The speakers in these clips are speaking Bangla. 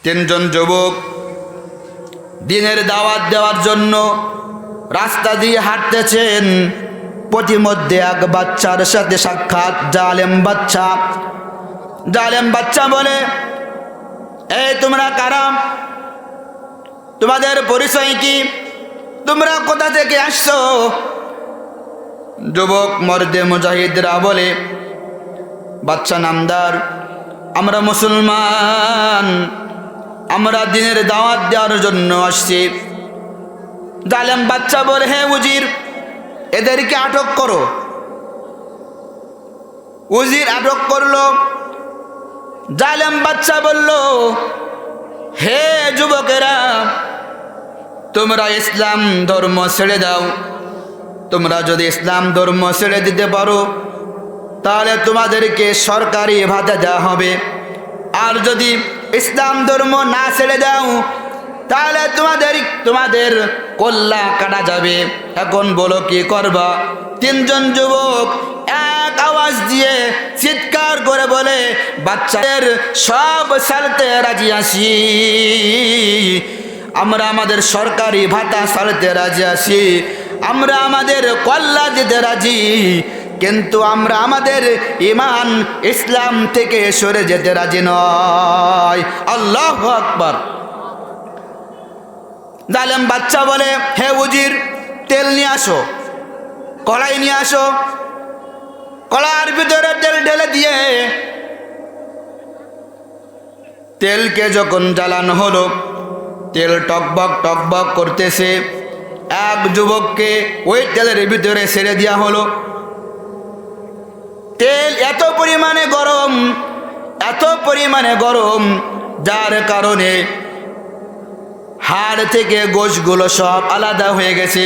তিনজন যুবক দিনের দাওয়াত দেওয়ার জন্য রাস্তা দিয়ে হাঁটতেছেন। পথিমধ্যে এক বাচ্চার সাথে সাক্ষাৎ। জালেম বাচ্চা বলে, এই তোমরা কারা? তোমাদের পরিচয় কি? তোমরা কোথা থেকে আসছো? যুবক মর্দে মুজাহিদরা বলে, বাচ্চা নামদার, আমরা মুসলমান, আমরা দিনের দাওয়াত দেওয়ার জন্য আসছি। জালেম বাচ্চা বলে, হে উজির, এদেরকে আটক করো। উজির আটক করলো। জালেম বাচ্চা বলল, হে যুবকেরা, তোমরা ইসলাম ধর্ম ছেড়ে দাও। তোমরা যদি ইসলাম ধর্ম ছেড়ে দিতে পারো তাহলে তোমাদেরকে সরকারি ভাতা দেওয়া হবে, আর যদি ইসলাম ধর্ম না ছেড়ে দাও তাহলে তোমাদের কল্লা কাটা যাবে। এখন বলো কি করবা? তিনজন যুবক এক আওয়াজ দিয়ে চিৎকার করে বলে, বাচ্চাদের সব ছাড়তে রাজি আছি, আমরা আমাদের সরকারি ভাতা ছাড়তে রাজি আছি, আমরা আমাদের কল্লা দিতে রাজি, কিন্তু আমরা আমাদের ঈমান ইসলাম থেকে সরে যেতে রাজি নয়। আল্লাহু আকবার। জালেম বাচ্চা বলে, হে উজির, তেল নিয়ে আসো, কড়াই নিয়ে আসো। কড়াইয়ের ভিতরে তেল ঢেলে দিয়ে তেলকে যখন জ্বালানো হলো, তেল টকবক টকবক করতেছে। এক যুবককে ওই তেলের ভিতরে ছেড়ে দেওয়া হলো। তেল এত পরিমাণে গরম, যার কারণে হাড় থেকে গোশগুলো সব আলাদা হয়ে গেছে।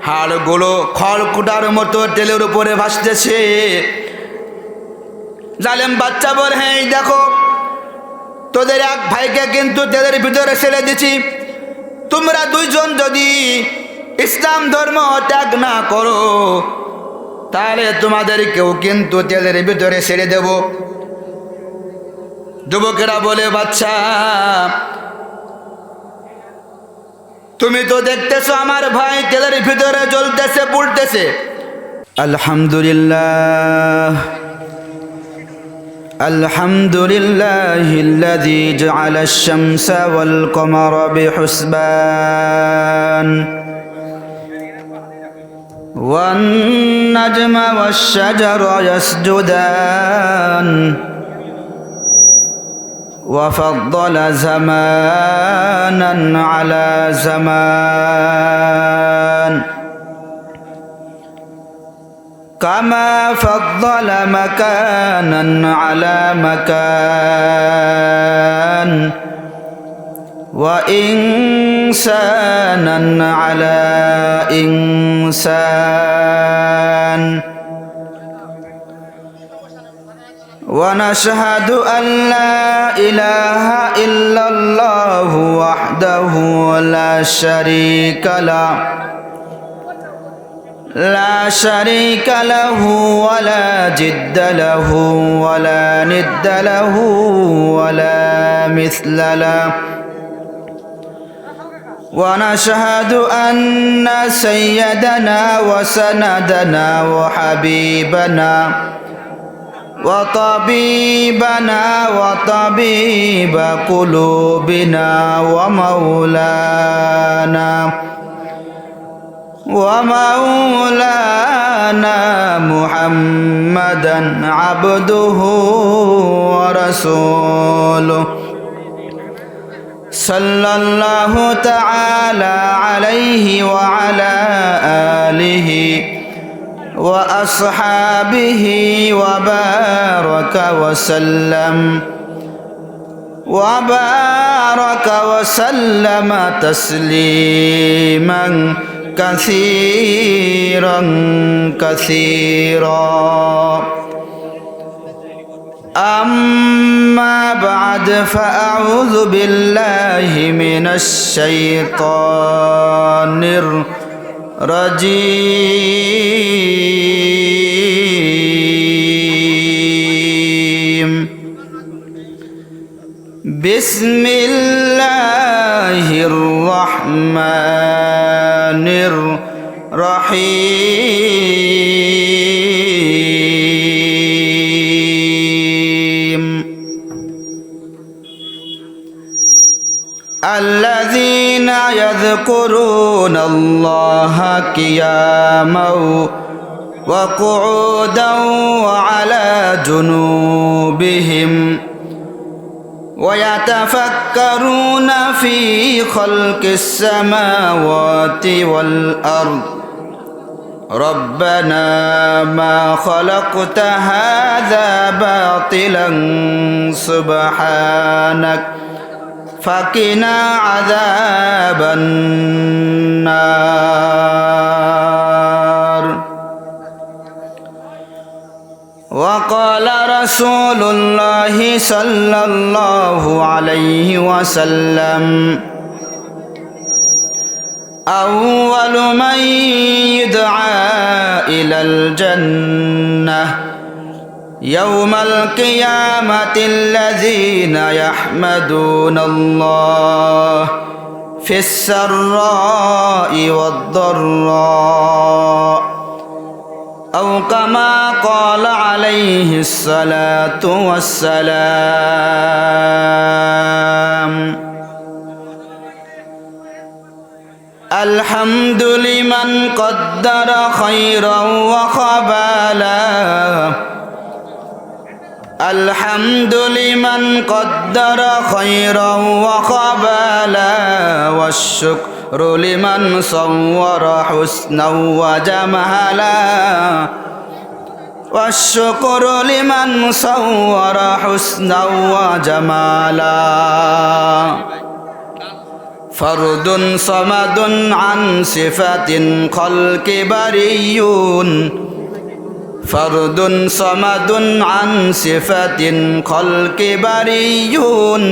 হাড়গুলো খড়কুটার মতো তেলের উপরে ভাসতেছে। জালেম বাচ্চা বলে, হ্যাঁ দেখো, তোদের এক ভাইকে কিন্তু তেলের ভিতরে ছেড়ে দিছি। তোমরা দুইজন যদি ইসলাম ধর্ম ত্যাগ না করো তাহলে তোমাদেরকেও কিন্তু তেলের ভিতরে ছেড়ে দেব। যুবকেরা বলে, বাচ্চা, তুমি তো দেখতেছো আমার ভাই তেলের ভিতরে জ্বলতেছে, পুড়তেছে। আলহামদুলিল্লাহ, আলহামদুলিল্লাহিল্লাযী জাআলা আশ-শামসা ওয়াল কমারা বিহুসবান ওয়ান নাজমা ওয়াশ-শাজারা ইয়াসজুদান وفضل زمانا على زمان كما فضل مكانا على مكان وإنسانا على إنسان ونشهد أن لا إله إلا الله وحده لا شريك له ولا جد له ولا ند له ولا مثل له ونشهد أن سيدنا وسندنا وحبيبنا وطبيبنا وطبيب قلوبنا ومولانا محمدا عبده ورسوله صلى الله تعالى عليه وعلى آله وأصحابه وبارك وسلم تسليما كثيرا أما بعد فأعوذ بالله من الشيطان الرجيم بسم الله الرحمن الرحيم الذين يذكرون الله قياما وقعودا وعلى جنوبهم ويتفكرون في خلق السماوات والأرض ربنا ما خلقت هذا باطلا سبحانك فقنا عذاب النار. وقال رسول الله صلى الله عليه وسلم أول من يدعى إلى الجنة يوم القيامة الذين يحمدون الله في السراء والضراء أو كما قال عليه الصلاة والسلام. الحمد لمن قدر خيرا وخبالا الحمد لمن قدر خيرا وخبالا والشكر لمن صور حسنا وجمالا والشكر لمن صور حسنا وجمالا. فرد صمد عن صفة خلق بريون فرد صمد عن صفة خلق بريون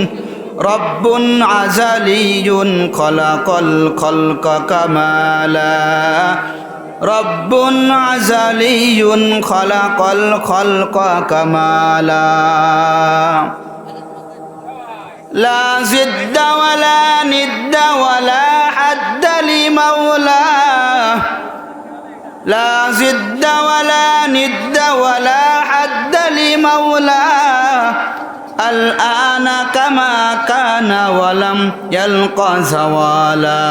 رب عزلي خلق الخلق كمالا رب عزلي خلق الخلق كمالا. لا زد ولا ند ولا حد لمولاه لا زد ولا ند ولا حد لمولاه الآن كما كان ولم يلق زوالا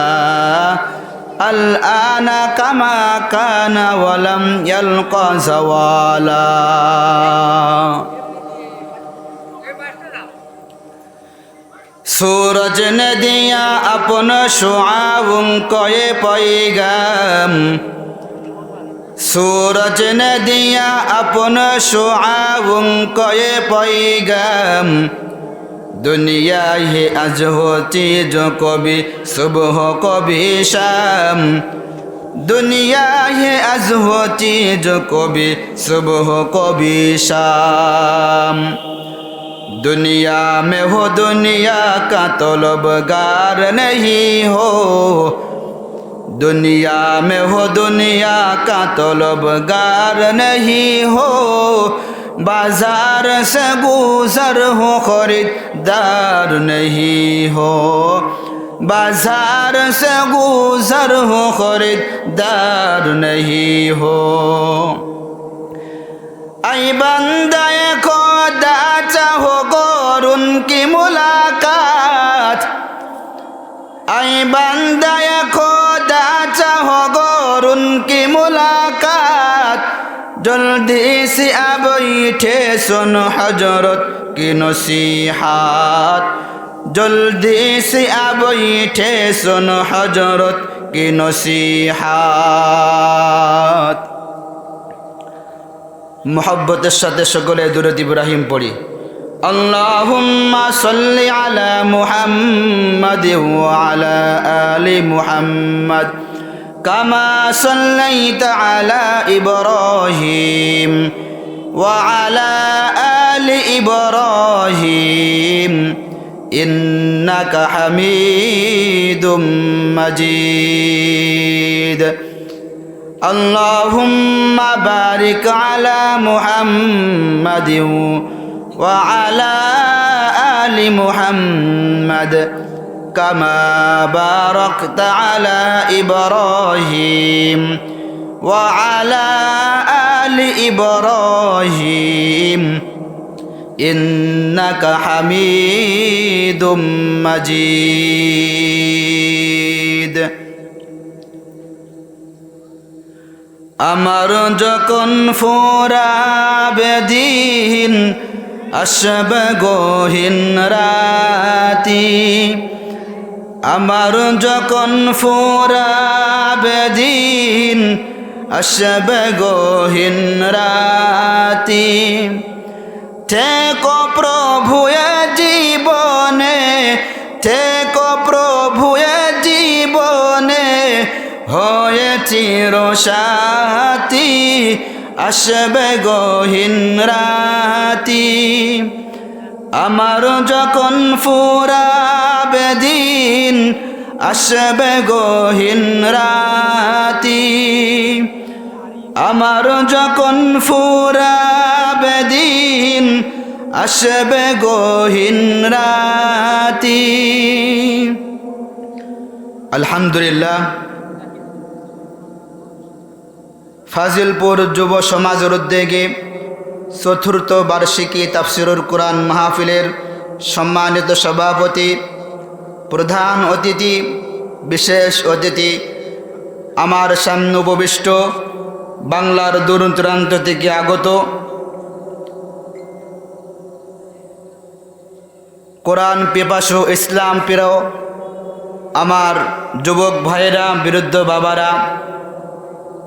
الآن كما كان ولم يلق زوالا. सूरज ने दिया अपना शुआओं को ये पैगाम सूरज ने दिया अपना शुआओं को ये पैगाम दुनिया ही आज होती जो कभी सुबह कभी शाम दुनिया ही आज होती जो कभी सुबह कभी शाम. दुनिया में हो दुनिया का तलबगार नहीं हो दुनिया में हो दुनिया का तलबगार नहीं हो बाजार से गुजर हो खरीदार नहीं हो बाजार से गुजर हो खरीदार नहीं हो. ऐ बंदे खुदा चाहो गौर उनकी मुलाकात ऐ बंदे खुदा चाहो गौर उनकी मुलाकात जल्दी से अब बैठे सुन हजरत की नसीहत जल्दी से अब बैठे सुन हजरत की नसीहत. मोहब्बतेर साथे सकले दुरूद इब्राहिम पढ़ी. अल्लाहुम्मा सल्लि अला मुहम्मद व अला आलि मुहम्मद कमा सल्लैता अला इब्राहिम व अला आलि इब्राहिम इन्नका हमीदुम मजीद. اللهم بارك على محمد وعلى آل محمد كما باركت على إبراهيم وعلى آل إبراهيم إنك حميد مجيد আমার যখন ফুরাবে দিন আসবে গহীন রাতি আমার যখন ফুরাবে দিন আসবে গহীন রাতি থেকো প্রভু এ জীবনে থেকো প্রভু এ জীবনে হয়ে চিরসাথী আসবে গহীন রাতি আমার যখন ফুরাবে দিন আসবে গহীন রাতি আমার যখন ফুরাবে দিন আসবে গহীন রাতি আলহামদুলিল্লাহ ফাজিলপুর যুব সমাজের উদ্যোগে চতুর্থ বার্ষিকী তাফসিরুল কুরআন মাহফিলের সম্মানিত সভাপতি প্রধান অতিথি বিশেষ অতিথি আমার সামনে উপবিষ্ট বাংলার দূর দূরান্ত থেকে আগত কোরআন পিপাসু ইসলাম প্রিয় আমার যুবক ভাইয়েরা বৃদ্ধ বাবারা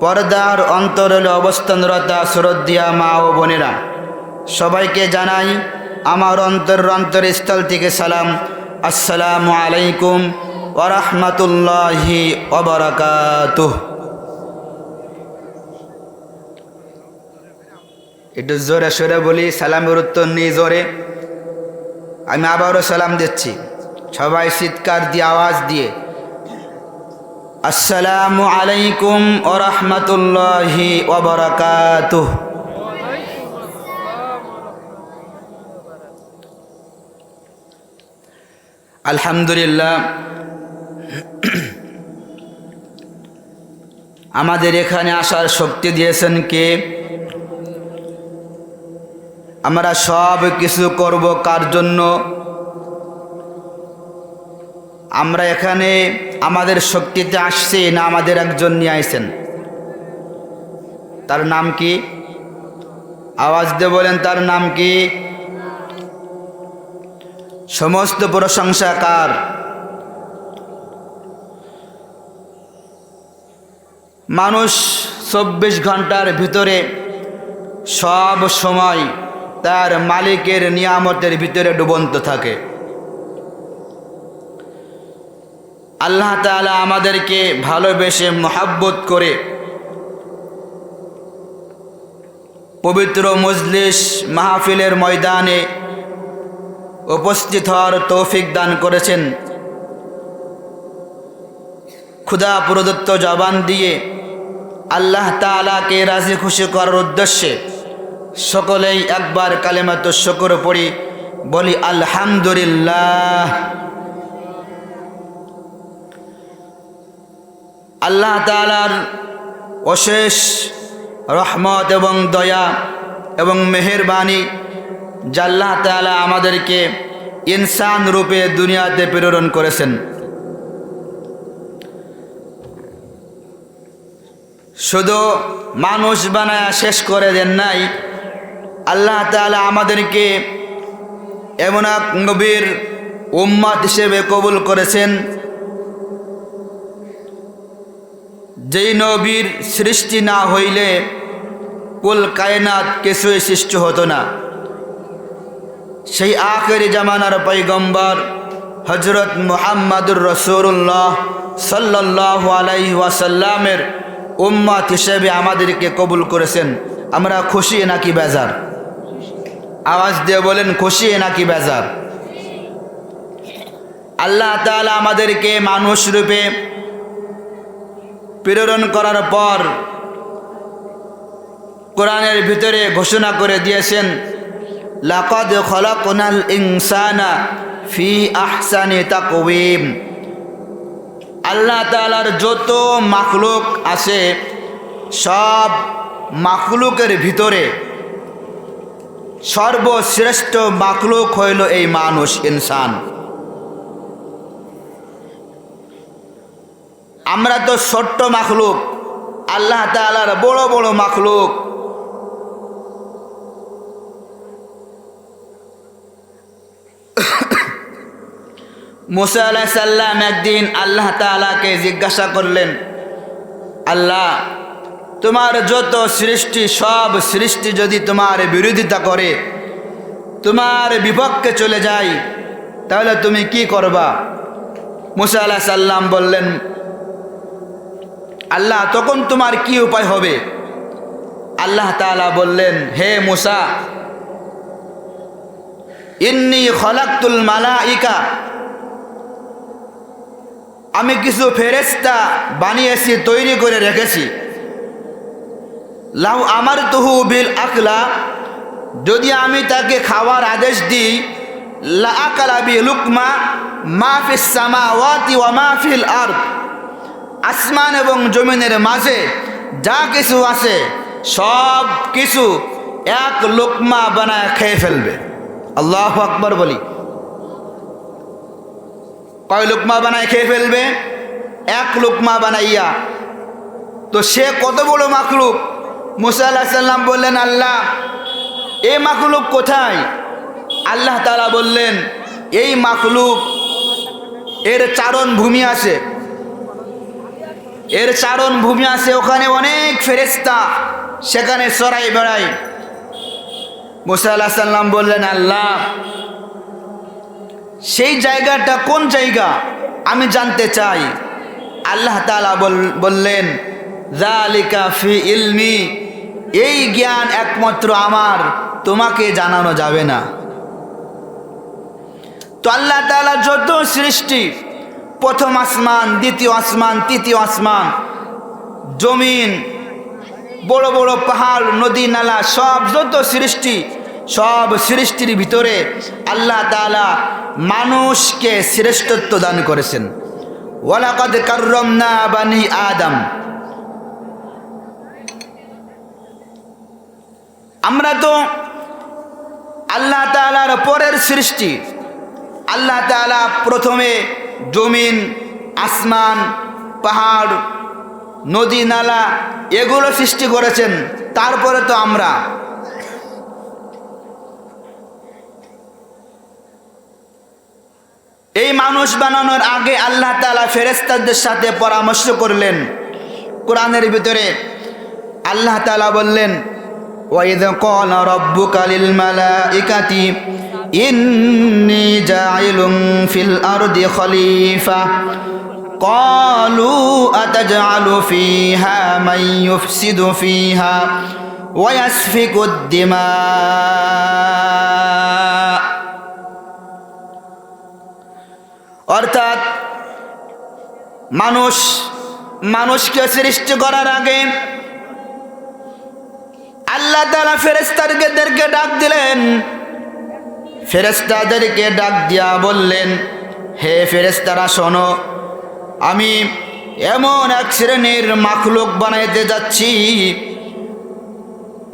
পর্দার অন্তরালে অবস্থানরতা শ্রদ্ধা মা ও বোনেরা সবাইকে জানাই আমার অন্তরস্থল থেকে সালাম আসসালামু আলাইকুম ওয়া রাহমাতুল্লাহি ওয়া বারাকাতুহু একটু জোরে সরে বলি সালামের উত্তর নেই জোরে আমি আবারও সালাম দিচ্ছি সবাই চিৎকার দিয়ে আওয়াজ দিয়ে আসসালামু আলাইকুম ওয়া রাহমাতুল্লাহি ওয়া বারাকাতুহু আলহামদুলিল্লাহ আমাদের এখানে আসার শক্তি দিয়েছেন কে আমরা সব কিছু করব কার জন্য আমরা এখানে আমাদের শক্তিতে আসছি না আমাদের একজন নিয়ে আইছেন তার নাম কি আওয়াজ দিয়ে বলেন তার নাম কি সমস্ত প্রশংসা কার মানুষ 24 ঘন্টার ভিতরে সব সময় তার মালিকের নিয়ামতের ভিতরে ডুবন্ত থাকে আল্লাহ তাআলা আমাদেরকে ভালোবেসে মহব্বত করে পবিত্র মজলিস মাহফিলের ময়দানে উপস্থিত হওয়ার তৌফিক দান করেছেন খুদা প্রদত্ত জবান দিয়ে আল্লাহ তাআলাকে রাজি খুশি করার উদ্দেশ্যে সকলেই একবার কালেমাতুশ শুকর পড়ি বলি আলহামদুলিল্লাহ আল্লাহ তাআলার অশেষ রহমত এবং দয়া এবং মেহেরবানি যে আল্লাহ তাআলা আমাদেরকে ইনসান রূপে দুনিয়াতে প্রেরণ করেছেন শুধু মানুষ বানায়া শেষ করে দেন নাই আল্লাহ তাআলা আমাদেরকে এমন এক নবীর উম্মত হিসেবে কবুল করেছেন যেই নবীর সৃষ্টি না হইলে কুল কায়নাত কিছুই সৃষ্টি হতো না সেই আখেরি জামানার পয়গম্বর হযরত মুহাম্মদুর রাসূলুল্লাহ সাল্লাল্লাহু আলাইহি ওয়াসাল্লামের উম্মত হিসেবে আমাদেরকে কবুল করেছেন আমরা খুশি নাকি বেজার আওয়াজ দিয়ে বলেন খুশি নাকি বেজার আল্লাহ তাআলা আমাদেরকে মানুষ রূপে প্রেরণ করার পর কোরআনের ভিতরে ঘোষণা করে দিয়েছেন লাকাদ খলাকনাল ইনসানা ফি আহসানি তাকওয়িম। আল্লাহ তাআলার যত মাখলুক আছে সব মাখলুকের ভিতরে সর্বশ্রেষ্ঠ মাখলুক হইল এই মানুষ, ইনসান। আমরা তো ছোট্ট মাখলুক, আল্লাহ তাআলার বড় বড় মাখলুক। মুসা আলাইহিস সালাম একদিন আল্লাহ তাআলাকে জিজ্ঞাসা করলেন, আল্লাহ, তোমার যত সৃষ্টি সব সৃষ্টি যদি তোমার বিরোধিতা করে, তোমার বিপক্ষে চলে যায়, তাহলে তুমি কি করবা? মুসা আলাইহিস সালাম বললেন, আল্লাহ, তখন তোমার কি উপায় হবে? আল্লাহ তাআলা বললেন, হে মুসা, ইন্নী খলাকতুল মালাইকা, আমি কিছু ফেরেশতা বানিয়েছি, তৈরি করে রেখেছি। লাউ আমারতুহু বিল আকলা, যদি আমি তাকে খাওয়ার আদেশ দিই, লা আকালা বি লুকমা মা ফিস সামাওয়াতি ওয়া মা ফিল আরদ, আসমান এবং জমিনের মাঝে যা কিছু আছে সব কিছু এক লুকমা বানায় খেয়ে ফেলবে। আল্লাহু আকবার বলি। কয় লুকমা বানায় খেয়ে ফেলবে? এক লুকমা বানাইয়া। তো সে কত বড় মাখলুক! মুসা আলাইহিস সালাম বললেন, আল্লাহ, এই মাখলুক কোথায়? আল্লাহ তাআলা বললেন, এই মাখলুক এর চারণ ভূমি আছে, এর চারণ ভূমি আছে, ওখানে অনেক ফেরেশতা সেখানে চড়াই বেড়ায়। মুসা আলাইহিস সালাম বললেন, আল্লাহ, সেই জায়গাটা কোন জায়গা আমি জানতে চাই। আল্লাহ তাআলা বললেন, যালিকা ফি ইলমি, এই জ্ঞান একমাত্র আমার, তোমাকে জানানো যাবে না। তো আল্লাহ তাআলা যত সৃষ্টি, প্রথম আসমান, দ্বিতীয় আসমান, তৃতীয় আসমান, জমিন, বড় বড় পাহাড়, নদী নালা, সব যত সৃষ্টি, সব সৃষ্টির ভিতরে আল্লাহ তাআলা মানুষকে শ্রেষ্ঠত্ব দান করেছেন। ওয়ালাকাদ কাররামনা বানি আদম। আমরা তো আল্লাহ তাআলার পরের সৃষ্টি। আল্লাহ তাআলা প্রথমে জমিন, আসমান, পাহাড়, নদী নালা এগুলো সৃষ্টি করেছেন, তারপরে তো আমরা। এই মানুষ বানানোর আগে আল্লাহ তাআলা ফেরেশতাদের সাথে পরামর্শ করলেন। কোরআনের ভিতরে আল্লাহ তাআলা বললেন, ওয়াইদ ক্বালা রাব্বুকা লিল মালাইকাতি ইন্নী জাইলুন ফিল আরদি খলিফা ক্বালু আতাজআলু ফিহা মান ইউফসিদু ফিহা ওয়া ইয়াসফিকুদ দিমা। অর্থাৎ মানুষকে সৃষ্টি করার আগে আল্লাহ তাআলা ফেরেশতাদেরকে ডাক দিলেন। ফেরেশতাদেরকে ডাক দিয়া বললেন, হে ফেরেশতারা শোনো, আমি এমন এক শ্রেণীর মাখলুক বানাইতে যাচ্ছি।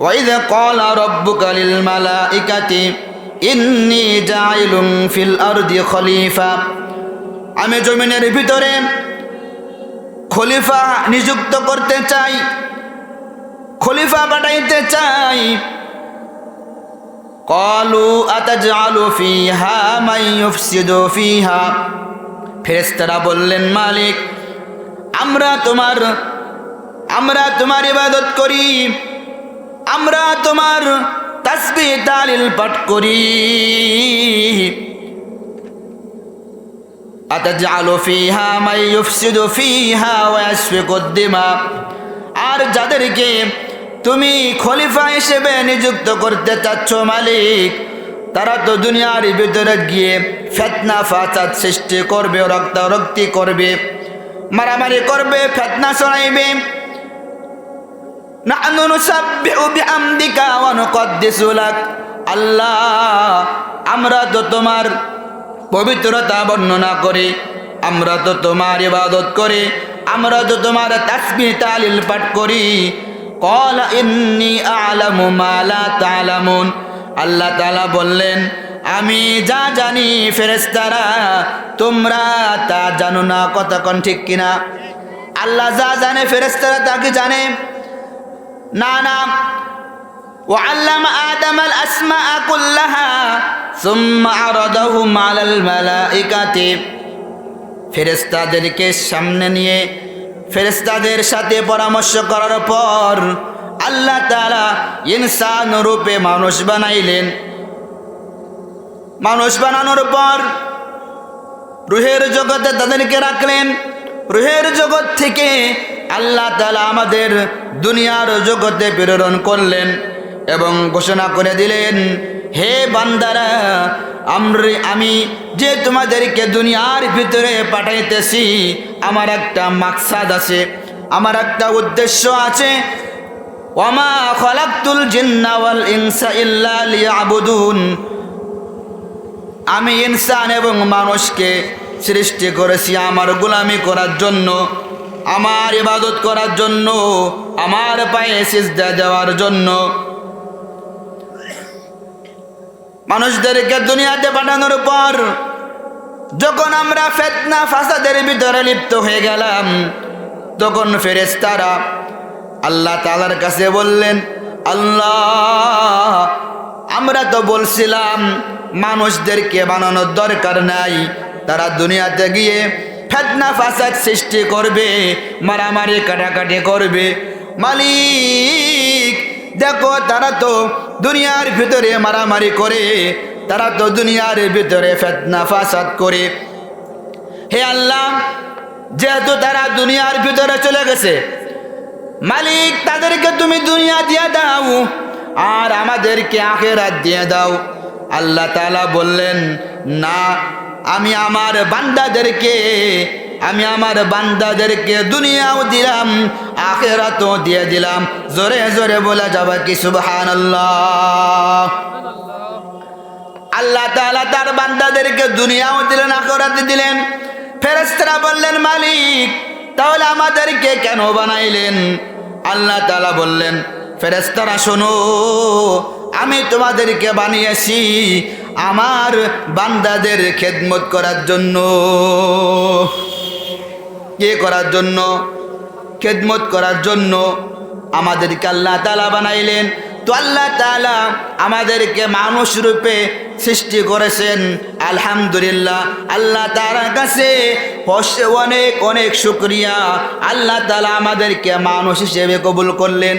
ওয়াইদ ক্বালা রাব্বুকা লিল মালাইকাতি ইন্নী জাইলুন ফিল আরদি খলিফা, আমি জমিনের ভিতরে খলিফা নিযুক্ত করতে চাই, খলিফা বানাইতে চাই। ক্বালু আতাজআলু ফিহা মান ইউফসিদু ফিহা, ফেরেশতারা বললেন, মালিক, আমরা তোমার ইবাদত করি, আমরা তোমার তাসবিহ তাহলিল পাঠ করি। আতাজআলু ফিহা মান ইউফসিদু ফিহা ওয়া ইয়াসফিকুদ দিমা, আর যাদেরকে তুমি খলিফা হিসেবে নিযুক্ত করতে চাচ্ছ মালিক, তারা তো দুনিয়ার ভিতরে গিয়ে ফিতনা ফাসাদ সৃষ্টি করবে, রক্তারক্তি করবে, মারামারি করবে, ফিতনা ছড়াইবে। নাহনু নুসাব্বিহু বিহামদিকা ওয়া নুকদ্দিসু লাক, আল্লাহ আমরা তো তোমার পবিত্রতা বর্ণনা করি, আমরা তো তোমার ইবাদত করি, আমরা তো তোমার তাসবিহ তাহলিল পাঠ করি। ক্বালা ইন্নী আ'লামু মা লা তা'লামুন। আল্লাহ তাআলা বললেন, আমি যা জানি ফেরেশতারা তোমরা তা জানো না। কথা কোন ঠিক কিনা? আল্লাহ যা জানে ফেরেশতারা তা কি জানে না? না। وعلم آدم الأسماء كلها ثم عرضهم على الملائكة। ফেরেশতাদেরকে সামনে নিয়ে ফেরেশতাদের সাথে পরামর্শ করার পর আল্লাহ তাআলা ইনসান রূপে মানুষ বানাইলেন। মানুষ বানানোর পর রূহের জগতে তাদেরকে রাখলেন। রূহের জগৎ থেকে আল্লাহ তাআলা আমাদের দুনিয়ার জগতে প্রেরণ করলেন এবং ঘোষণা করে দিলেন, হে বান্দারা, আমি যে তোমাদেরকে দুনিয়ার ভিতরে পাঠাইতেছি আমার একটা মাকসাদ আছে, আমার একটা উদ্দেশ্য আছে। ওয়ামা খালাকতুল জিন্না ওয়াল ইনসা ইল্লা লিয়াবুদুন। আমি ইনসান এবং মানুষকে সৃষ্টি করেছি আমার গোলামি করার জন্য, আমার ইবাদত করার জন্য, আমার পায়ে সিজদা দেওয়ার জন্য। মানুষদেরকে দুনিয়াতে পাঠানোর পর যখন আমরা ফিতনা ফাসাদের ভিতরে লিপ্ত হয়ে গেলাম, তখন ফেরেশতারা আল্লাহ তাআলার কাছে বললেন, আল্লাহ আমরা তো বলছিলাম মানুষদেরকে বানানোর দরকার নাই, তারা দুনিয়াতে গিয়ে ফিতনা ফাসাদ সৃষ্টি করবে, মারামারি কাটাকাটি করবে। মালিক দেখো, তারা তো দুনিয়ার ভিতরে মারামারি করে, তারা তো দুনিয়ার ভিতরে ফিতনা ফাসাদ করে। হে আল্লাহ, যেহেতু তারা দুনিয়ার ভিতরে চলে গেছে, মালিক তাদেরকে তুমি দুনিয়া দিয়ে দাও আর আমাদেরকে আখিরাত দিয়ে দাও। আল্লাহ তাআলা বললেন, না, আমি আমার বান্দাদেরকে দুনিয়াও দিলাম, আখিরাতও দিয়ে দিলাম। জোরে জোরে বলা যাবে কি সুবহানাল্লাহ। আল্লাহ তাআলা তার বান্দাদেরকে দুনিয়াও দিলেন, আখিরাতে দিলেন। ফেরেশতারা বললেন, মালিক তাহলে আমাদেরকে কেন বানাইলেন? আল্লাহ তাআলা বললেন, ফেরেশতারা শোনো, আমি তোমাদেরকে বানিয়েছি আমার বান্দাদের খেদমত করার জন্য। কে করার জন্য? খেদমত করার জন্য আমাদেরকে আল্লাহ তাআলা বানাইলেন। তো আল্লাহ তাআলা আমাদেরকে মানুষ রূপে সৃষ্টি করেছেন। আলহামদুলিল্লাহ, আল্লাহ তাআলার কাছে অনেক অনেক শুকরিয়া। আল্লাহ তাআলা আমাদেরকে মানুষ হিসেবে কবুল করলেন।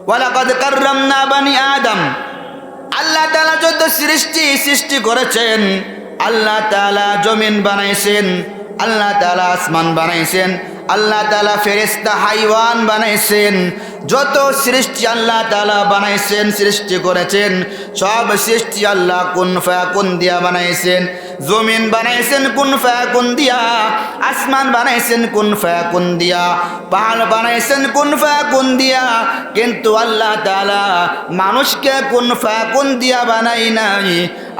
ওয়ালাকাদ কাররামনা বানি আদম। আল্লাহ তাআলা যত সৃষ্টি করেছেন, আল্লাহ তাআলা জমিন বানাইছেন, আল্লাহ তাআলা আসমান বানাইছেন, আল্লাহ তাআলা ফেরেশতা হাইওয়ান বানাইছেন। যত সৃষ্টি আল্লাহ তাআলা বানাইছেন, সৃষ্টি করেছেন, সব সৃষ্টি আল্লাহ কুন ফায়াকুন দিয়া বানাইছেন। জমিন বানাইছেন কুন ফায়াকুন দিয়া, আসমান বানাইছেন কুন ফায়াকুন দিয়া, পাহাড় বানাইছেন কুন ফায়াকুন দিয়া। কিন্তু আল্লাহ তাআলা মানুষকে কুন ফায়াকুন দিয়া বানাই নাই।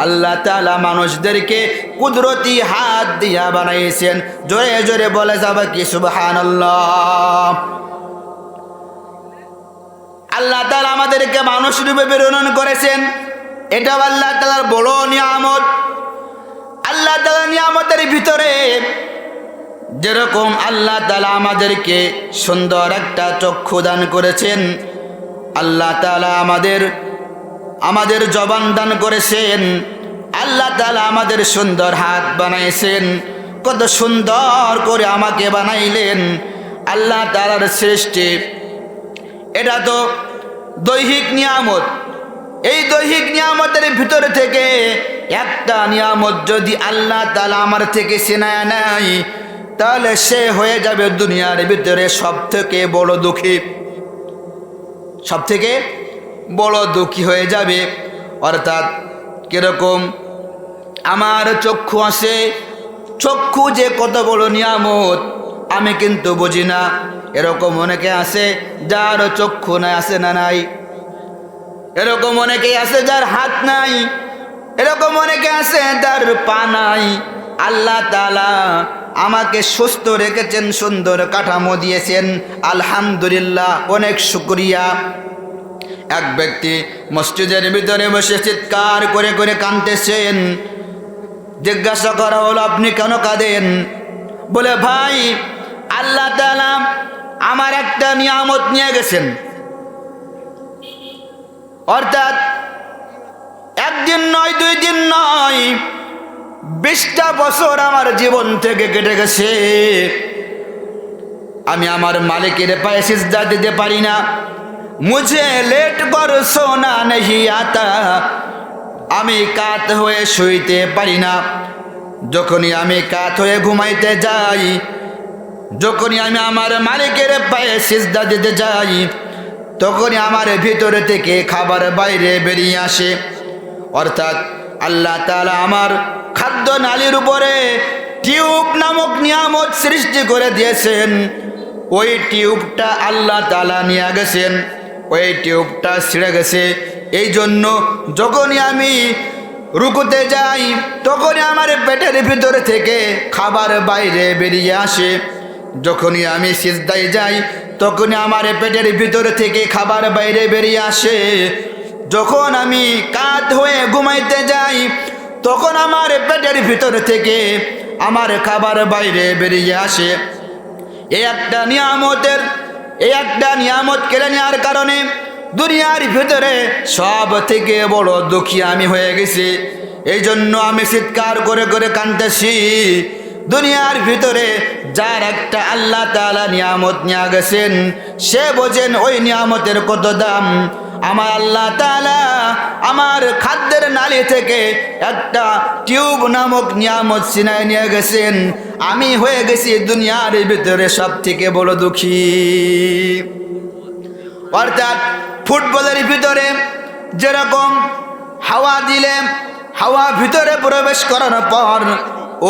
আল্লাহ তাআলা মানুষদেরকে কুদরতি হাত দিয়া বানাইছেন। জোরে জোরে বলে যাবে কি সুবহানাল্লাহ। আল্লাহ তাআলা আমাদেরকে মানুষ রূপে প্রেরণ করেছেন, এটা আল্লাহ তাআলার বড় নিয়ামত। আল্লাহ তাআলার নিয়ামতের ভিতরে যেরকম আল্লাহ তাআলা আমাদেরকে সুন্দর একটা চক্ষু দান করেছেন, আল্লাহ তাআলা আমাদের জবান দান করেছেন, আল্লাহ তাআলা আমাদের সুন্দর হাত বানাইছেন, কত সুন্দর করে আমাকে বানাইলেন। আল্লাহ তাআলার সৃষ্টি এটা তো দৈহিক নিয়ামত। এই দৈহিক নিয়ামতের ভিতরে থেকে একটা নিয়ামত যদি আল্লাহ তাআলা আমার থেকে ছিনায় নেয়, তাহলে সে হয়ে যাবে দুনিয়ার ভিতরে সবথেকে বড় দুঃখী, সবথেকে বড় দুঃখী হয়ে যাবে। অর্থাৎ কিরকম? আমার চক্ষু আছে, চক্ষু যে কত বড় নিয়ামত আমি কিন্তু বুঝি না। এরকম অনেকে আছে যার চক্ষু নাই, আছে না নাই? এরকম অনেকে আছে যার হাত নাই, এরকম অনেকে আছে যার পা নাই। আল্লাহ তাআলা আমাকে সুস্থ রেখেছেন, সুন্দর কাঠামো দিয়েছেন, আলহামদুলিল্লাহ, অনেক শুকরিয়া। এক ব্যক্তি মসজিদের ভিতরে বসে চিৎকার করে করে কাঁদতেছেন। জিজ্ঞাসা করা হলো, আপনি কেন কাঁদেন? বলে, ভাই, আল্লাহ তাআলা আমার একটা নিয়ামত নিয়ে গেছেন। অর্থাৎ একদিন নয়, 2 দিন নয়, 20টা বছর আমার জীবন থেকে কেটে গেছে। আমি আমার মালিকের পায়ে সিজদা দিতে পারি না। মুঝে লেট কর সোনা নেহি আতা, আমি কাত হয়ে শুইতে পারি না। যখনই আমি কাত হয়ে ঘুমাইতে যাই, যখনই আমি আমার মালিকের পায়ে সিজদা দিতে যাই, তখনই আমার ভিতরে থেকে খাবার বাইরে বেরিয়ে আসে। অর্থাৎ আল্লাহ তাআলা আমার খাদ্য নালীর উপরে টিউব নামক নিয়ামত সৃষ্টি করে দিয়েছেন। ওই টিউবটা আল্লাহ তাআলা নিয়ে গেছেন, ওই টিউবটা ছিঁড়ে গেছে। এই জন্য যখনই আমি রুকুতে যাই, তখনই আমার পেটের ভিতরে থেকে খাবার বাইরে বেরিয়ে আসে। যখনই আমি সিজদায় যাই, তখনই আমার পেটের ভিতরে থেকে খাবার বাইরে বেরিয়ে আসে। যখন আমি কাত হয়ে ঘুমাইতে যাই, তখন আমার পেটের ভিতর থেকে আমার খাবার বাইরে বেরিয়ে আসে। এই একটা নিয়ামত কেড়ে নেওয়ার কারণে দুনিয়ার ভিতরে সব থেকে বড় দুঃখী আমি হয়ে গেছি। এই জন্য আমি চিৎকার করে করে কাঁদতেছি। দুনিয়ার ভিতরে যার একটা আল্লাহ তাআলা নিয়ামত নিয়ে গেছেন, সে বোঝেন ওই নিয়ামতের কত দাম। আমার আল্লাহ তাআলা আমার খাদ্যের নালী থেকে একটা টিউব নামক নিয়ামত ছিনায় নিয়ে গেছেন। আমি হয়ে গেছি দুনিয়ার ভিতরে সব থেকে বড় দুঃখী। অর্থাৎ ফুটবলের ভিতরে যেরকম হাওয়া দিলে হাওয়া ভিতরে প্রবেশ করার পর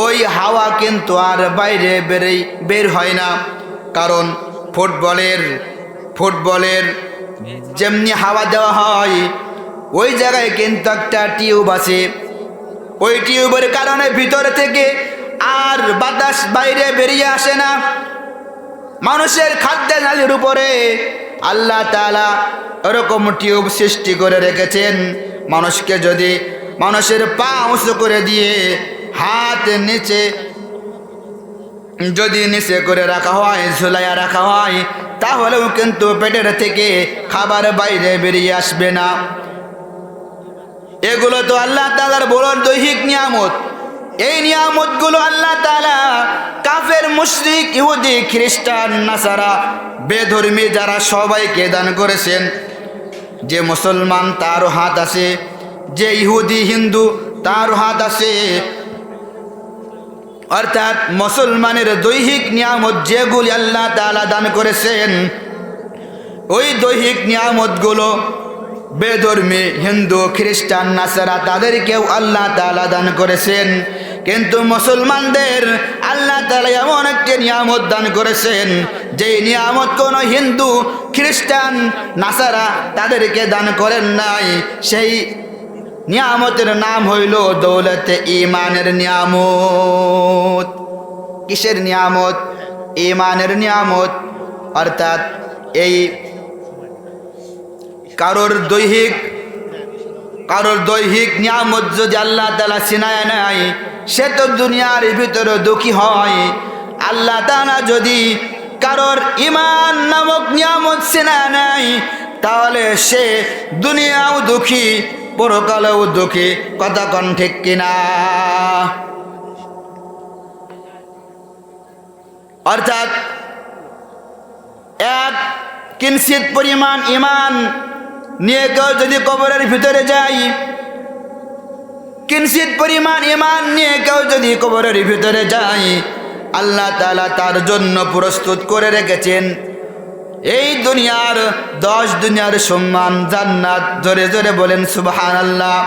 ওই হাওয়া কিন্তু আর বাইরে বের হয় না। কারণ ফুটবলের যেমনি হাওয়া দেওয়া হয়, ওই জায়গায় কিন্তু একটা টিউব আছে। ওই টিউবের কারণে ভিতর থেকে আর বাতাস বাইরে বেরিয়ে আসে না। মানুষের খাদ্যের নালীর উপরে আল্লাহ তাআলা এরকম টিউব সৃষ্টি করে রেখেছেন। মানুষকে যদি মানুষের পা উঁচু করে দিয়ে হাত নিচে করে রাখা হয়, ঝুলাইয়া রাখা হয়, তাহলেও কিন্তু পেটের থেকে খাবার বাইরে বেরিয়ে আসবে না। এগুলো তো আল্লাহ তাআলার বড় দৈহিক নিয়ামত। এই নিয়ামতগুলো আল্লাহ তাআলা কাফের, মুশরিক, ইহুদি, খ্রিস্টান, নাসারা, বেধর্মী যারা সবাইকে দান করেছেন। যে মুসলমান তারও হাত আছে, যে ইহুদি হিন্দু তারও হাত আছে। অর্থাৎ মুসলমানের দৈহিক নিয়ামত যেগুলি আল্লাহ তাআলা দান করেছেন, ওই দৈহিক নিয়ামতগুলো বেধর্মী, হিন্দু, খ্রিস্টান, নাসারা তাদেরকেও আল্লাহ তাআলা দান করেছেন। কিন্তু মুসলমানদের আল্লাহ তাআলা এমন একটি নিয়ামত দান করেছেন, যেই নিয়ামত কোনো হিন্দু, খ্রিস্টান, নাসারা তাদেরকে দান করেন নাই। সেই নিয়ামতের নাম হইল দৌলতে ঈমানের নিয়ামত। কিসের নিয়ামত? ঈমানের নিয়ামত। অর্থাৎ এই কারোর দৈহিক নিয়ামত যদি আল্লাহ তাআলা ছিনায় নেয়, সে তো দুনিয়ার ভিতরে দুঃখী হয়। আল্লাহ তাআলা যদি কারোর ঈমান নামক নিয়ামত ছিনায় নেয়, তাহলে সে দুনিয়াও দুঃখী, পরকালেও দুঃখী। কথা কোন ঠিক কিনা? অর্থাৎ এক কিঞ্চিত পরিমাণ ঈমান নিয়ে কেউ যদি কবরের ভিতরে যায়, কিঞ্চিত পরিমাণ ঈমান নিয়ে কেউ যদি কবরের ভিতরে যায়, আল্লাহ তাআলা তার জন্য প্রস্তুত করে রেখেছেন এই দুনিয়ার 10 দুনিয়ার সম্মান, জান্নাত। জোরে জোরে বলেন সুবহানাল্লাহ।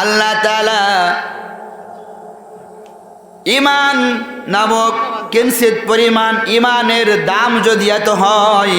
আল্লাহ তাআলা ঈমান নামক কিঞ্চিত পরিমাণ ঈমানের দাম যদি এত হয়,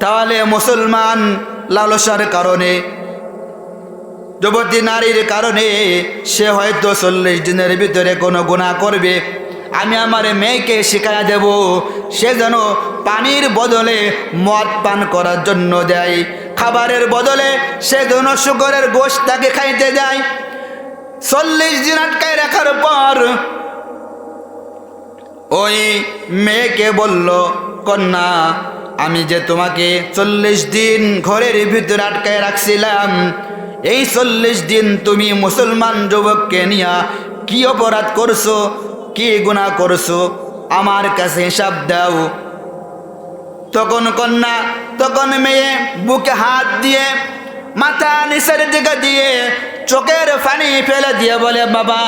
তাহলে মুসলমান লালসার কারণে, যুবতী নারীর কারণে সে হয়তো 40 দিনের ভিতরে কোনো গুনাহ করবে। আমি আমার মেয়েকে শিখাইয়া দেব সে যেন পানির বদলে মদ পান করার জন্য দেয়, খাবারের বদলে সে যেন শুকরের গোশত তাকে খাইতে দেয়। 40 দিন আটকায় রাখার পর ওই মেয়েকে বলল, কন্যা আমি যে তোমাকে 40 দিন ঘরের ভিতরে আটকায় রাখছিলাম, এই 40 দিন তুমি মুসলমান যুবককে নিয়ে কি অপরাধ করছো, কি গুনাহ করছো, আমার কাছে হিসাব দাও। তখন মেয়ে বুকে হাত দিয়ে মাথা নিচের দিকে দিয়ে চোখের পানি ফেলে দিয়ে বলে, বাবা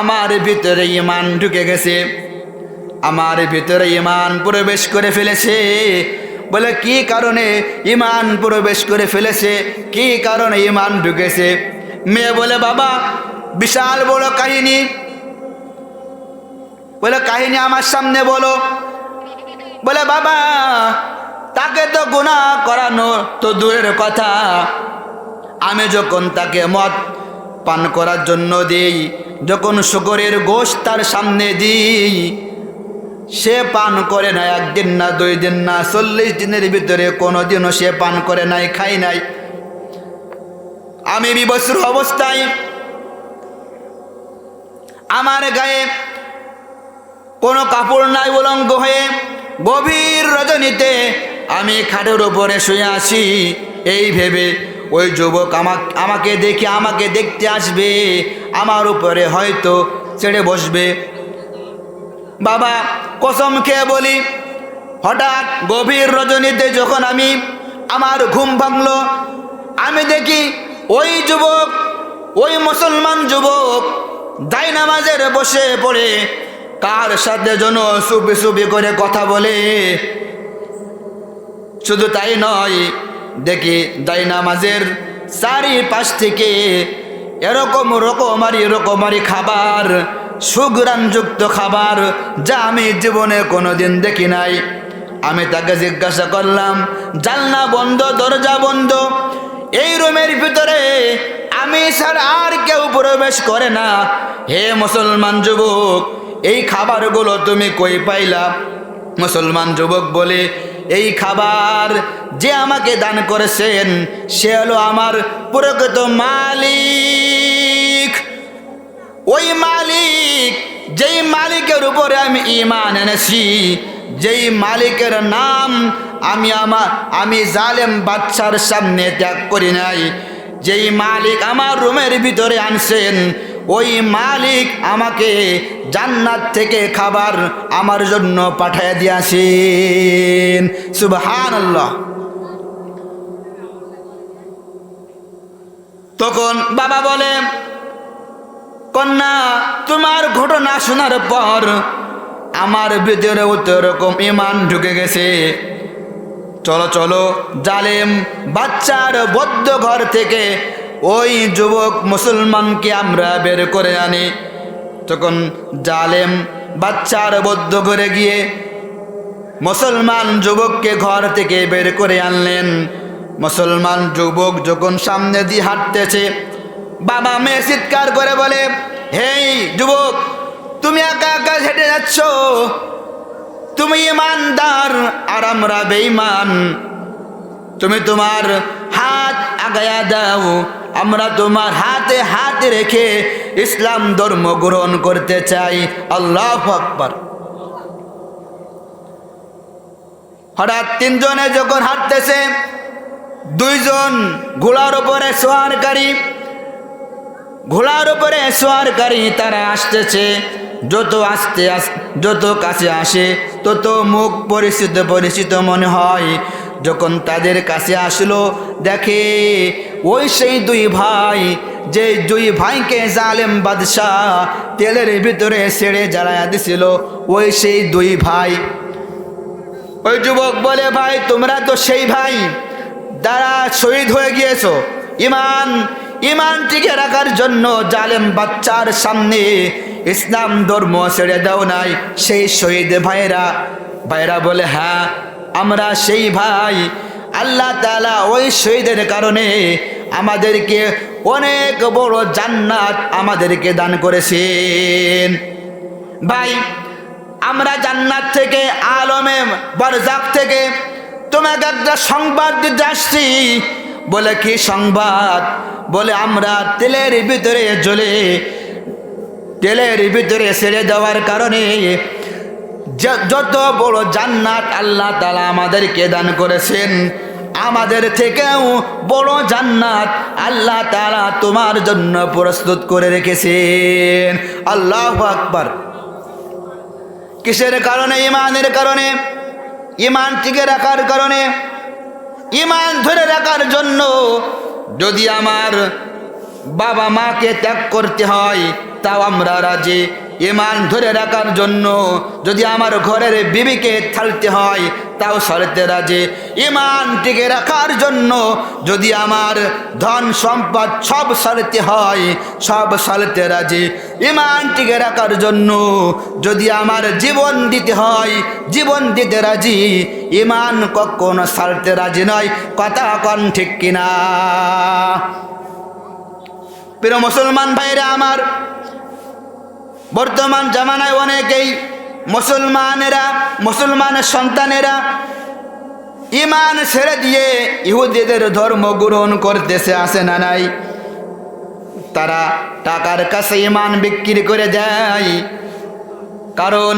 আমার ভিতরে ঈমান ঢুকে গেছে, আমার ভিতরে ঈমান প্রবেশ করে ফেলেছে। বলে কি কারণে ঈমান প্রবেশ করে ফেলেছে, কি কারণে ঈমান ঢুকেছে? মেয়ে বলে, বাবা বিশাল বড় কাহিনী। বলে কাহিনী আমার সামনে বলো। বলে বাবা তাকে তো গুনাহ করানো তো দূরের কথা, আমি যখন তাকে মদ পান করার জন্য দিই, যখন শুকরের গোশত তার সামনে দিই, সে পান করে না, 1 দিন না 2 দিন না 40 দিনের ভিতরে কোনোদিনও সে পান করে নাই, খাই নাই। আমি বিবস্ত্র অবস্থায়, আমার গায়ে কোনো কাপড় নাই, উলঙ্গ হয়ে গভীর রজনীতে আমি খাটের উপরে শুয়ে আছি। এই ভেবে ওই যুবক আমাকে দেখে আমাকে দেখতে আসবে, আমার উপরে হয়তো ছেড়ে বসবে। বাবা কসম খেয়ে বলি, হঠাৎ গভীর রজনীতে যখন আমার ঘুম ভাঙলো, আমি দেখি ওই যুবক, ওই মুসলমান যুবক দাইনামাজের বসে পড়ে কার সাথে যেন চুপি চুপি করে কথা বলে। শুধু তাই নয়, দেখি দাইনামাজের চারিপাশ থেকে এরকম রকমারি খাবার, সুঘ্রাণযুক্ত খাবার, যা আমি জীবনে কোনোদিন দেখি নাই। আমি তাকে জিজ্ঞাসা করলাম, জানলা বন্ধ, দরজা বন্ধ, এই রুমের ভিতরে আমি ছাড়া আর কেউ প্রবেশ করে না, হে মুসলমান যুবক এই খাবারগুলো তুমি কই পাইলা? মুসলমান যুবক বলে, এই খাবার যে আমাকে দান করেছেন সে হলো আমার প্রকৃত মালিক। ওই মালিক, যেই মালিকের উপরে আমি ঈমান এনেছি, যেই মালিকের নাম আমি জালেম বাদশার সামনে ত্যাগ করি নাই, যেই মালিক আমার রুমের ভিতরে আনছেন, ওই মালিক আমাকে জান্নাত থেকে খাবার আমার জন্য পাঠিয়ে দিয়েছেন। সুবহানাল্লাহ। তখন বাবা বলে, কন্যা তোমার ঘটনা শোনার পর আমার ভিতরে এরকম ঈমান ঢুকে গেছে। চলো চলো জালেম বাচ্চার বদ্ধ ঘর থেকে ওই যুবক মুসলমানকে আমরা বের করে আনি। তখন জালেম বাচ্চার বদ্ধ ঘরে গিয়ে মুসলমান যুবককে ঘর থেকে বের করে আনলেন। মুসলমান যুবক যখন সামনে দিয়ে হাঁটতেছে, বাবা মেয়ে চিৎকার করে বলে, হেই যুবক তুমি একা একা হেঁটে যাচ্ছ, তুমি ঈমানদার আর আমরা বেঈমান, তুমি তোমার হাত আগায়া দাও, আমরা তোমার হাতে হাত রেখে ইসলাম ধর্ম গ্রহণ করতে চাই। আল্লাহু আকবার। হঠাৎ 3 জনে যখন হাঁটতেছে, 2 জন ঘোড়ার উপরে সোয়ারকারী তারা আসতেছে। যত কাছে আসে তত মুখ পরিচিত মনে হয়। যখন তাদের কাছে আসলো, দেখে ওই সেই 2 ভাই, যে 2 ভাইকে জালেম বাদশাহ তেলের ভিতরে ছেড়ে জ্বালায়া দিছিল, ওই সেই 2 ভাই। ওই যুবক বলে, ভাই তোমরা তো সেই ভাই যারা শহীদ হয়ে গিয়েছো, ঈমান টিকে রাখার জন্য জালেম বাচ্চার সামনে ইসলাম ধর্ম ছেড়ে দাও নাই, সেই শহীদ ভাইরা বলে, হ্যাঁ আমরা সেই ভাই আল্লাহ তাআলা ওই শহীদের কারণে আমাদেরকে অনেক বড় জান্নাত আমাদেরকে দান করেছেন। ভাই আমরা জান্নাত থেকে আলমে বারজাখ থেকে তোমাকে একটা সংবাদ দিতে আসছি। বলে কি সংবাদ? বলে আমরা তেলের ভিতরে ছেড়ে দেওয়ার কারণে যত বড় জান্নাত আল্লাহ তাআলা আমাদেরকে দান করেছেন, আমাদের থেকেও বড় জান্নাত আল্লাহ তাআলা তোমার জন্য প্রস্তুত করে রেখেছেন। আল্লাহু আকবার। কিসের কারণে? ইমানের কারণে। ইমান টিকে রাখার কারণে, ইমান ধরে রাখার জন্য। যদি আমার বাবা মাকে ত্যাগ করতে হয় তাও আমরা রাজি। ইমান ধরে রাখার জন্য যদি আমার ঘরের বিবিকে ছাড়তে হয় তাও ছাড়তে রাজি। ইমান টিকে রাখার জন্য যদি আমার ধন সম্পদ সব ছাড়তে হয় সব ছাড়তে রাজি। ইমান টিকে রাখার জন্য যদি আমার জীবন দিতে হয় জীবন দিতে রাজি। ইমান কখনো ছাড়তে রাজি নয়। কথা কন ঠিক কিনা? প্রিয় মুসলমান ভাইরা আমার, বর্তমান জামানায় অনেকেই মুসলমানের সন্তানেরা ইমান ছেড়ে দিয়ে ইহুদিদের ধর্ম গ্রহণ করতেছে, আছে না নাই? তারা টাকার কাছে ইমান বিক্রি করে দেয়। কারণ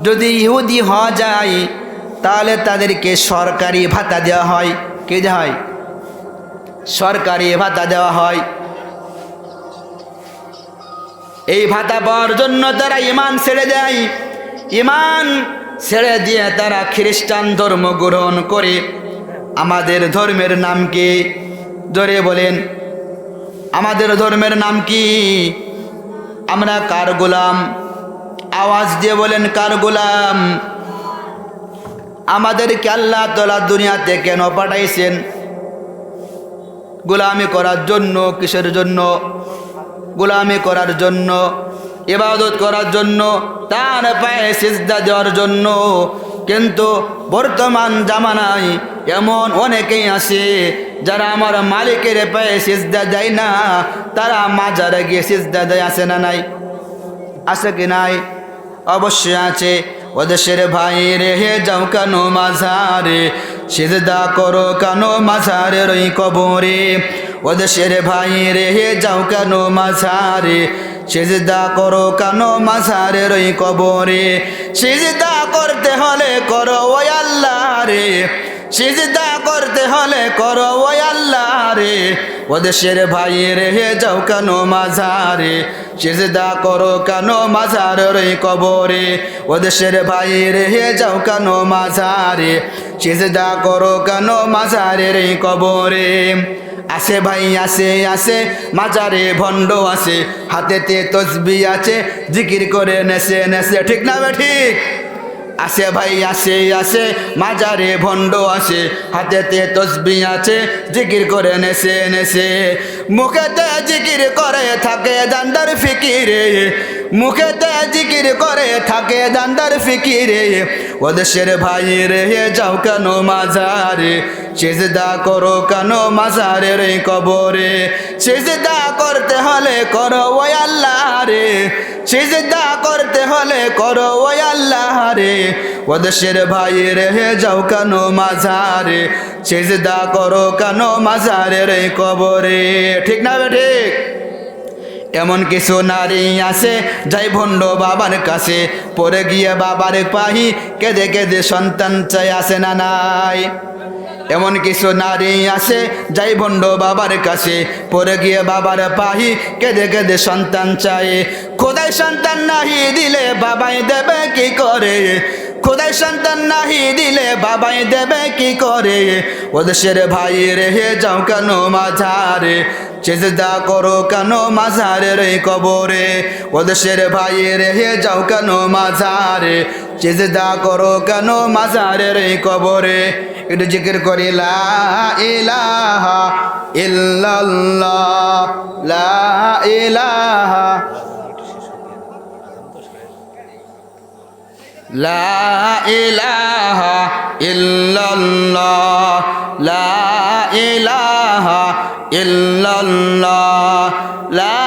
যদি ইহুদি হওয়া যায় তাহলে তাদেরকে সরকারি ভাতা দেওয়া হয়। কি দেওয়া হয়? সরকারি ভাতা দেওয়া হয়। এই ভাতা পাওয়ার জন্য তারা ইমান ছেড়ে দেয়। ইমান ছেড়ে দিয়ে তারা খ্রিস্টান ধর্ম গ্রহণ করে। আমাদের ধর্মের নাম কি? জোরে বলেন, আমাদের ধর্মের নাম কি? আমরা কার গোলাম? আওয়াজ দিয়ে বলেন, কার গোলাম? আমাদেরকে আল্লাহ তাআলা দুনিয়াতে কেন পাঠাইছেন? গোলামি করার জন্য। কিসের জন্য? গোলামি করার জন্য, ইবাদত করার জন্য, তার পায়ে সিজদা দেওয়ার জন্য। কিন্তু বর্তমান জামানায় এমন অনেকেই আছে যারা আমার মালিকের পায়ে সিজদা দেয় না, তারা মাজারে গিয়ে সিজদা দেয়। আছে না নাই? আছে কি নাই? অবশ্যই আছে। ওদেশের ভাই রে হে যাও কেন মাজারে, সিজদা করো কেন মাজারের ওই কবরে। ওদেশের ভাই রে হে যাও কেন মাজারে, সিজদা করো কেন মাজারের ওই কবরে। সিজদা করতে হলে করো ওই আল্লাহ রে, সিজদা করতে হলে করো ওই আল্লাহ রে। ওদেশের ভাই রে হে যাও কেন মাজারে, সিজদা করো কেন মাজারের ওই কবরে। ওদেশের ভাই রে হে যাও কেন মাজারে, সিজদা করো কেন মাজারের এই কবরে। আছে ভাই আছে, আছে মাজারে ভণ্ড আছে, হাতেতে তসবি আছে, জিকির করে নেছে নেছে। ঠিক না বে ঠিক? আছে ভাই আছে, আছে মাজারে ভণ্ড আছে, হাতেতে তসবি আছে, জিকির করে নেছে নেছে। মুখেতে জিকির করে থাকে দান্দার ফিকিরে, মুখেতে জিকির করে থাকে দান্দার ফিকিরে। ওদেশের ভাই রে যাও কেন মাজারে, সিজদা করো কেন মাজারের এই কবরে। সিজদা করতে হলে করো ওই আল্লাহ রে, সিজদা করতে হলে করো ওই আল্লাহ রে। ওদেশের ভাই রে যাও কেন মাজারে, সিজদা করো কেন মাজারের এই কবরে। ঠিক না বে ঠিক? এমন কিছু নারী আছে যাই ভণ্ড বাবার কাছে, পরে গিয়ে বাবার পাহি কেঁদে কেঁদে সন্তান চাই। আছে না নাই? এমন কিছু নারী আছে যাই ভণ্ড বাবার কাছে, পরে গিয়ে বাবার পাহি কেঁদে কেঁদে সন্তান চাই। খোদাই সন্তান নাহি দিলে বাবাই দেবে কি করে, খোদাই সন্তান নাহি দিলে বাবাই দেবে কি করে। ওদেশের ভাই রে যাও কেন মাজারে, সিজদা করো কেন মাজারের এই কবরে। ওদেশের ভাই রে যাও কেন মাজারে, সিজদা করো কেন মাজারের এই কবরে। একটু জিকির করি লা ইলাহা ইল্লাল্লাহ, লা ইলাহা, লা ইলাহা ইল্লাল্লাহ লা ইলাহা ইল্লাল্লাহ লা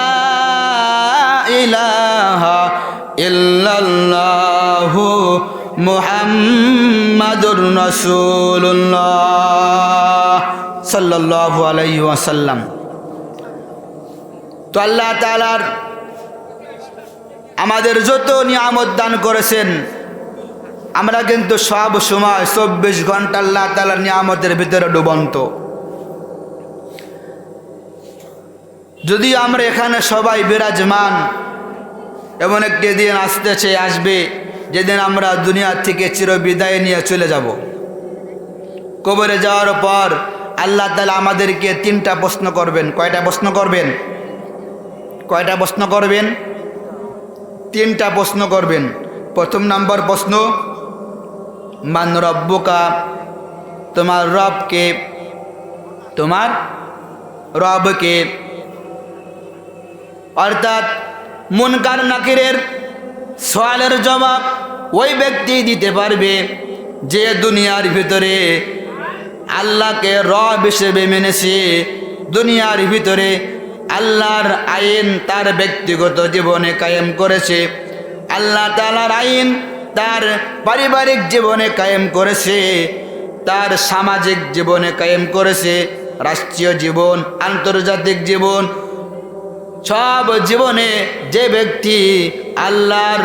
ইলাহা ইল্লাল্লাহু মুহাম্মাদুর রাসূলুল্লাহ সাল্লাল্লাহু আলাইহি ওয়াসাল্লাম। তো আল্লাহ তাআলার আমাদের যত নিয়ামত দান করেছেন, আমরা কিন্তু সব সময় 24 ঘন্টা আল্লাহ তাআলার নিয়ামতের ভিতরে ডুবন্ত। যদি আমরা এখানে সবাই বিরাজমান, এমন একটি দিন আসবে যেদিন আমরা দুনিয়া থেকে চিরবিদায় নিয়ে চলে যাব। কবরে যাওয়ার পর আল্লাহ তাআলা আমাদেরকে 3টা প্রশ্ন করবেন। কয়টা প্রশ্ন করবেন? কয়টা প্রশ্ন করবেন? 3টা প্রশ্ন করবেন। প্রথম নাম্বার প্রশ্ন, মান রব্বুকা, তোমার রবকে, তোমার রবকে। অর্থাৎ মুনকার নাকিরের সওয়ালের জবাব ওই ব্যক্তি দিতে পারবে যে দুনিয়ার ভিতরে আল্লাহকে রব হিসেবে মেনেছে, দুনিয়ার ভিতরে আল্লাহর আইন তার ব্যক্তিগত জীবনে কায়েম করেছে, আল্লাহ তাআলার আইন তার পারিবারিক জীবনে কায়েম করেছে, তার সামাজিক জীবনে কায়েম করেছে, রাষ্ট্রীয় জীবন, আন্তর্জাতিক জীবন, সব জীবনে যে ব্যক্তি আল্লাহর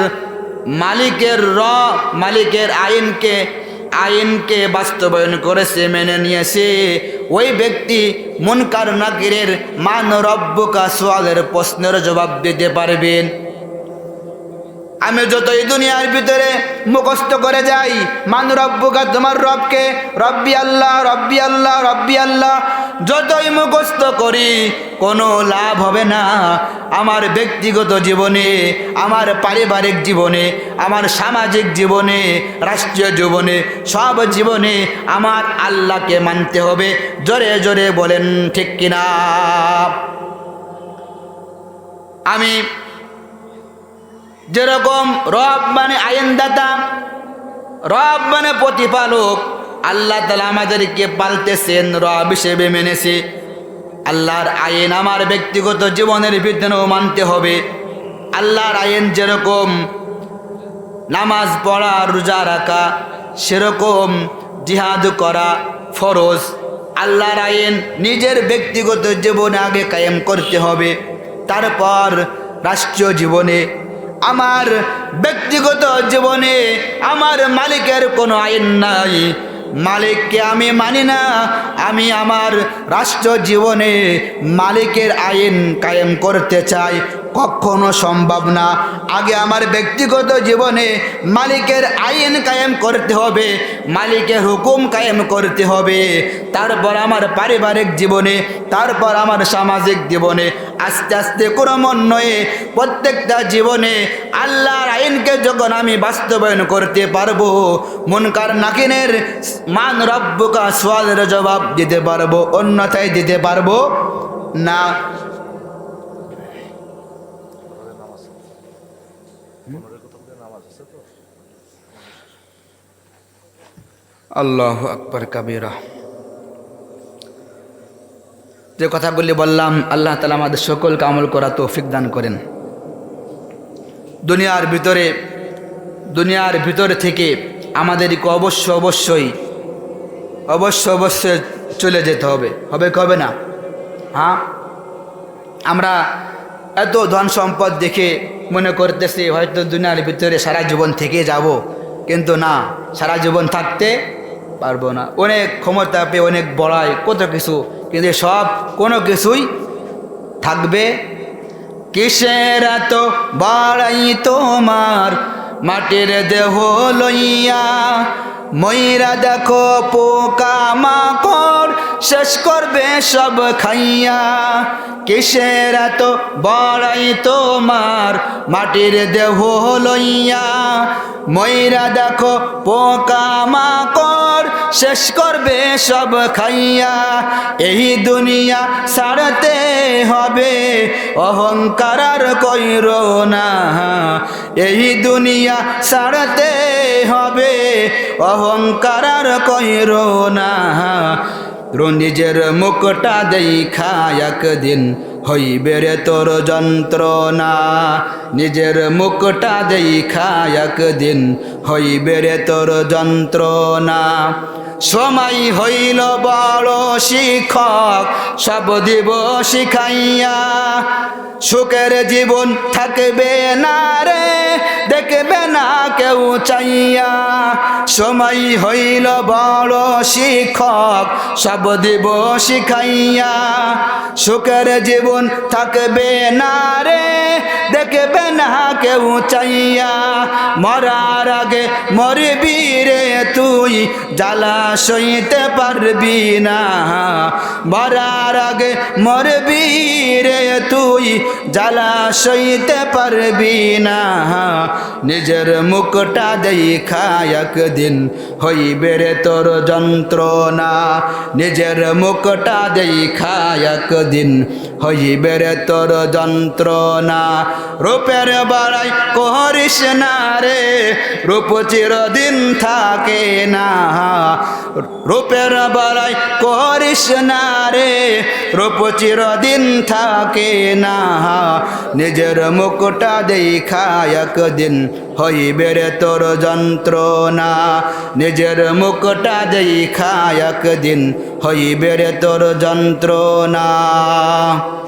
মালিকের আইনকে বাস্তবায়ন করেছে, মেনে নিয়েছে, ওই ব্যক্তি মুনকার নাকিরের মান রব্বুকা সওয়ালের প্রশ্নের জবাব দিতে পারবেন। আমি যতই দুনিয়ার ভিতরে মুখস্থ করে যাই মান রব্বুকা, তোমার রবকে, রব্বি আল্লাহ রব্বি আল্লাহ রব্বি আল্লাহ, যতই মুখস্থ করি কোনো লাভ হবে না। আমার ব্যক্তিগত জীবনে, আমার পারিবারিক জীবনে, আমার সামাজিক জীবনে, রাষ্ট্রীয় জীবনে, সব জীবনে আমার আল্লাহকে মানতে হবে। জোরে জোরে বলেন ঠিক কিনা? আমি যেরকম রব মানে আইনদাতা, রব মানে প্রতিপালক, আল্লাহ তাআলা আমাদেরকে পালতেছেন, রব হিসেবে মেনেছে। আল্লাহর আইন আমার ব্যক্তিগত জীবনের ভিতরেও মানতে হবে। আল্লাহর আইন যেরকম নামাজ পড়া, রোজা রাখা, সেরকম জিহাদ করা ফরজ। আল্লাহর আইন নিজের ব্যক্তিগত জীবনে আগে কায়েম করতে হবে, তারপর রাষ্ট্রীয় জীবনে। আমার ব্যক্তিগত জীবনে আমার মালিকের কোনো আইন নাই, মালিককে আমি মানি না, আমি আমার রাষ্ট্র জীবনে মালিকের আইন কায়েম করতে চাই, কখনো সম্ভব না। আগে আমার ব্যক্তিগত জীবনে মালিকের আইন কায়েম করতে হবে, মালিকের হুকুম কায়েম করতে হবে, তারপর আমার পারিবারিক জীবনে, তারপর আমার সামাজিক জীবনে, আস্তে আস্তে ক্রমান্বয়ে প্রত্যেকটা জীবনে আল্লাহর আইনকে যখন আমি বাস্তবায়ন করতে পারবো, মুনকার নাকিরের মান রব্বুকা সওয়ালের জবাব দিতে পারবো, অন্যথায় দিতে পারবো না। আল্লাহু আকবার কাবীরা। যে কথাগুলি বললাম, আল্লাহ তাআলা আমাদের সকলকে আমল করা তৌফিক দান করেন। দুনিয়ার ভিতরে থেকে আমাদেরকে অবশ্যই চলে যেতে হবে। হবে কি হবে না? হ্যাঁ, আমরা এত ধন সম্পদ দেখে মনে করতেছি হয়তো দুনিয়ার ভিতরে সারা জীবন থেকে যাব, কিন্তু না, সারা জীবন থাকতে পারবো না। অনেক ক্ষমতা পেয়ে, অনেক বড়াই, কত কিছু, কিন্তু সব কোনো কিছুই থাকবে। কিসের এত বড়াই তোমার মাটির দেহ লইয়া, ময়রা দেখো পোকা মাকড় শেষ করবে সব খাইয়া। কিসের এত বড়াই তোমার মাটির দেহ লইয়া, ময়রা দেখো পোকা মাকড় শেষ করবে সব খাইয়া। এই দুনিয়া ছাড়তে হবে, অহংকার আর কইরো না, এই দুনিয়া ছাড়তে হবে, অহংকার আর কইর না। নিজের মুখটা দেখা একদিন হইবে রে তোর যন্ত্রণা। নিজের মুখটা দেখা একদিন হইবে রে তোর যন্ত্রণা। সময় হইল বড় শিক্ষক, সব দিব শিখাইয়া। সুখের জীবন থাকবে না রে, দেখবে না কেউ চাইয়া। সময় হইল বড় শিক্ষক, সব দিব শিখাইয়া। সুখের জীবন থাকবে না রে, দেখবে না কেউ চাইয়া। মরার আগে মরবি রে তুই, জ্বালা সইতে পারবি না। মরার আগে মরবি রে তুই, জ্বালা সইতে পারবি না। নিজের মুখটা দেখা একদিন হইবে রে তোর যন্ত্রণা। নিজের মুখটা দেখা একদিন হইবে রে তোর যন্ত্রণা। রূপের বড়াই করিস না রে, রূপ চিরদিন থাকে না। রূপের বড়াই করিস না রে, রূপ চিরদিন থাকে না। নিজের মুখটা দেখা একদিন হইবে রে তোর যন্ত্রণা। নিজের মুখটা দেখা একদিন হইবে রে তোর যন্ত্রণা।